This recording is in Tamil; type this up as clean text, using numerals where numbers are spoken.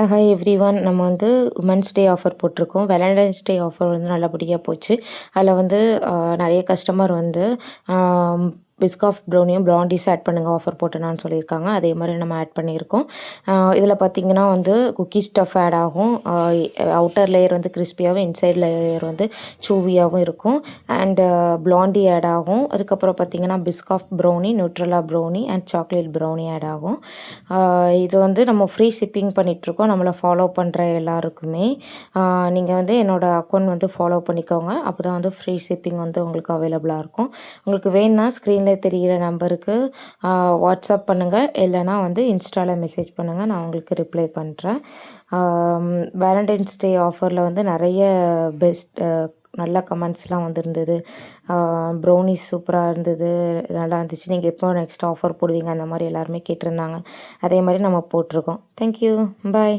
Hi everyone. நம்ம வந்து உமன்ஸ் டே ஆஃபர் போட்டிருக்கோம். வேலண்டைன்ஸ் டே ஆஃபர் வந்து நல்லபடியாக போச்சு. அதில் வந்து நிறைய கஸ்டமர் வந்து பிஸ்காஃப் ப்ரௌனியும் ப்ராண்டீஸ் ஆட் பண்ணுங்கள் ஆஃபர் போட்டேனான்னு சொல்லியிருக்காங்க. அதே மாதிரி நம்ம ஆட் பண்ணியிருக்கோம். இதில் பார்த்திங்கன்னா வந்து குக்கி ஸ்டஃப் ஆட் ஆகும். அவுட்டர் லேயர் வந்து கிறிஸ்பியாகவும் இன்சைட் லேயர் வந்து சூவியாகவும் இருக்கும். அண்டு ப்ளாண்டி ஆட் ஆகும். அதுக்கப்புறம் பார்த்திங்கன்னா Biscoff brownie, Nutella brownie and chocolate brownie add ஆகும். இது வந்து நம்ம ஃப்ரீ ஷிப்பிங் பண்ணிகிட்ருக்கோம் நம்மளை ஃபாலோ பண்ணுற எல்லாருக்குமே. நீங்கள் வந்து என்னோடய அக்கௌண்ட் வந்து ஃபாலோ பண்ணிக்கோங்க. அப்போ தான் வந்து ஃப்ரீ ஷிப்பிங் வந்து உங்களுக்கு அவைலபிளாக இருக்கும். உங்களுக்கு வேணுன்னா ஸ்க்ரீனில் தெரிகிற நம்பருக்கு வாட்ஸ்அப் பண்ணுங்கள். இல்லைனா வந்து இன்ஸ்டாவில் மெசேஜ் பண்ணுங்கள். நான் உங்களுக்கு ரிப்ளை பண்ணுறேன். வேலண்டைன்ஸ் டே ஆஃபரில் வந்து நிறைய நல்ல கமெண்ட்ஸ்லாம் வந்துருந்தது. ப்ரௌனிஸ் சூப்பராக இருந்தது, நல்லா இருந்துச்சு, நீங்கள் எப்போ நெக்ஸ்ட் ஆஃபர் போடுவீங்க அந்த மாதிரி எல்லாருமே கேட்டிருந்தாங்க. அதே மாதிரி நம்ம போட்டிருக்கோம். தேங்க்யூ, பாய்.